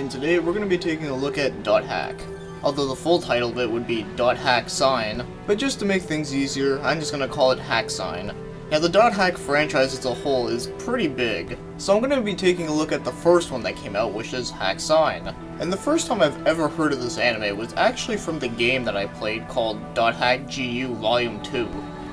and today we're going to be taking a look at .hack. Although the full title of it would be .hack sign, but just to make things easier, I'm just going to call it hack sign. Now the .hack franchise as a whole is pretty big, so I'm going to be taking a look at the first one that came out, which is hack sign. And the first time I've ever heard of this anime was actually from the game that I played called .hack GU Volume 2.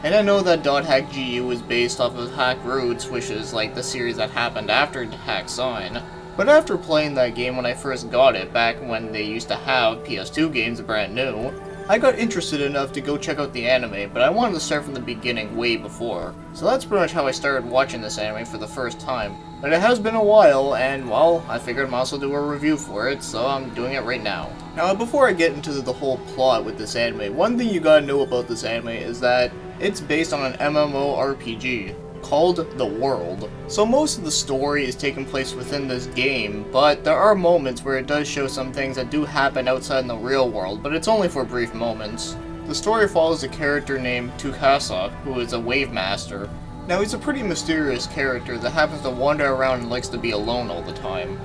And I know that .hack GU is based off of Hack Roots, which is like the series that happened after hack sign. But after playing that game when I first got it, back when they used to have PS2 games brand new, I got interested enough to go check out the anime, but I wanted to start from the beginning way before. So that's pretty much how I started watching this anime for the first time. But it has been a while, and well, I figured I might also do a review for it, so I'm doing it right now. Now, before I get into the whole plot with this anime, one thing you gotta know about this anime is that it's based on an MMORPG called The World. So most of the story is taking place within this game, but there are moments where it does show some things that do happen outside in the real world, but it's only for brief moments. The story follows a character named Tukasa, who is a wave master. Now he's a pretty mysterious character that happens to wander around and likes to be alone all the time.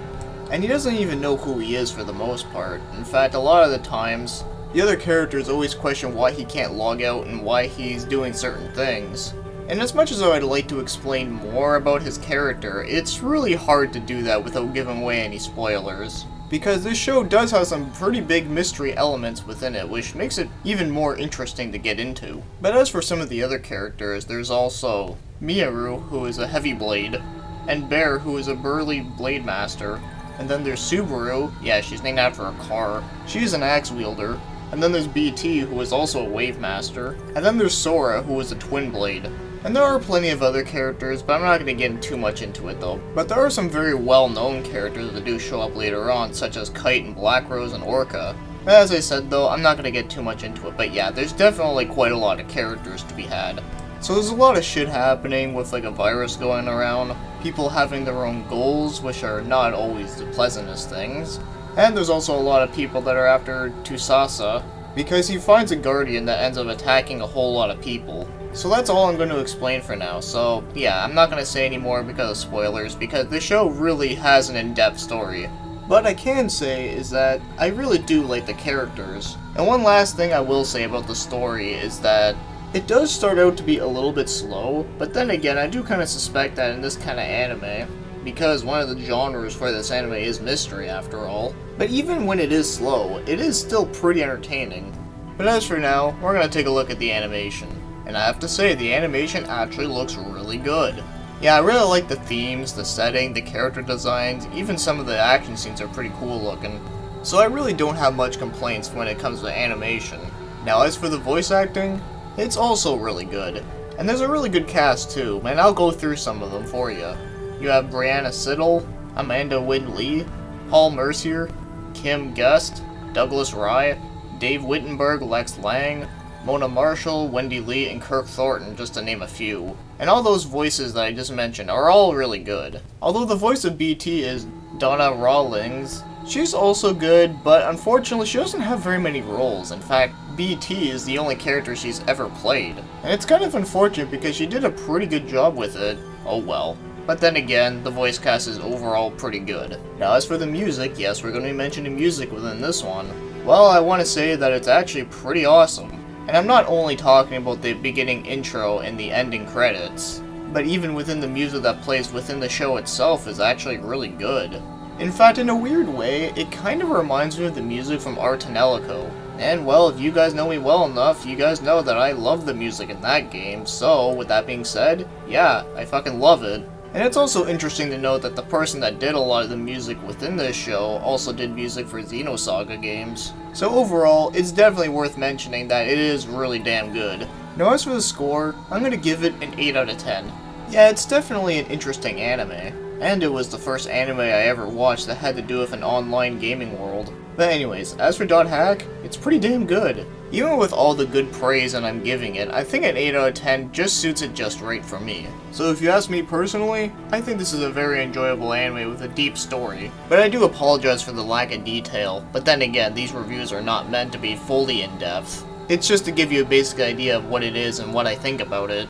And he doesn't even know who he is for the most part. In fact, a lot of the times, the other characters always question why he can't log out and why he's doing certain things. And as much as I'd like to explain more about his character, it's really hard to do that without giving away any spoilers. Because this show does have some pretty big mystery elements within it, which makes it even more interesting to get into. But as for some of the other characters, there's also Miyaru, who is a heavy blade, and Bear, who is a burly blade master, and then there's Subaru, yeah, she's named after a car, she's an axe wielder, and then there's BT, who is also a wave master, and then there's Sora, who is a twin blade. And there are plenty of other characters, but I'm not going to get too much into it though. But there are some very well-known characters that do show up later on, such as Kite and Black Rose and Orca. As I said though, I'm not going to get too much into it, but yeah, there's definitely quite a lot of characters to be had. So there's a lot of shit happening with like a virus going around, people having their own goals, which are not always the pleasantest things. And there's also a lot of people that are after Tsukasa, because he finds a guardian that ends up attacking a whole lot of people. So that's all I'm going to explain for now, so yeah, I'm not going to say any more because of spoilers, because the show really has an in-depth story. But I can say is that I really do like the characters. And one last thing I will say about the story is that it does start out to be a little bit slow, but then again, I do kind of suspect that in this kind of anime, because one of the genres for this anime is mystery after all. But even when it is slow, it is still pretty entertaining. But as for now, we're going to take a look at the animation. And I have to say, the animation actually looks really good. Yeah, I really like the themes, the setting, the character designs, even some of the action scenes are pretty cool looking. So I really don't have much complaints when it comes to animation. Now as for the voice acting, it's also really good. And there's a really good cast too, and I'll go through some of them for you. You have Brianna Siddle, Amanda Wynn Lee, Paul Mercier, Kim Gust, Douglas Rye, Dave Wittenberg, Lex Lang, Mona Marshall, Wendy Lee, and Kirk Thornton, just to name a few. And all those voices that I just mentioned are all really good. Although the voice of BT is Donna Rawlings, she's also good, but unfortunately she doesn't have very many roles. In fact, BT is the only character she's ever played. And it's kind of unfortunate because she did a pretty good job with it. Oh well. But then again, the voice cast is overall pretty good. Now as for the music, yes, we're going to be mentioning music within this one. Well, I want to say that it's actually pretty awesome. And I'm not only talking about the beginning intro and the ending credits, but even within the music that plays within the show itself is actually really good. In fact, in a weird way, it kind of reminds me of the music from Artanelico. And well, if you guys know me well enough, you guys know that I love the music in that game, so with that being said, yeah, I fucking love it. And it's also interesting to note that the person that did a lot of the music within this show also did music for Xenosaga games. So overall, it's definitely worth mentioning that it is really damn good. Now as for the score, I'm going to give it an 8 out of 10. Yeah, it's definitely an interesting anime. And it was the first anime I ever watched that had to do with an online gaming world. But anyways, as for .hack, it's pretty damn good. Even with all the good praise that I'm giving it, I think an 8 out of 10 just suits it just right for me. So if you ask me personally, I think this is a very enjoyable anime with a deep story. But I do apologize for the lack of detail, but then again, these reviews are not meant to be fully in-depth. It's just to give you a basic idea of what it is and what I think about it.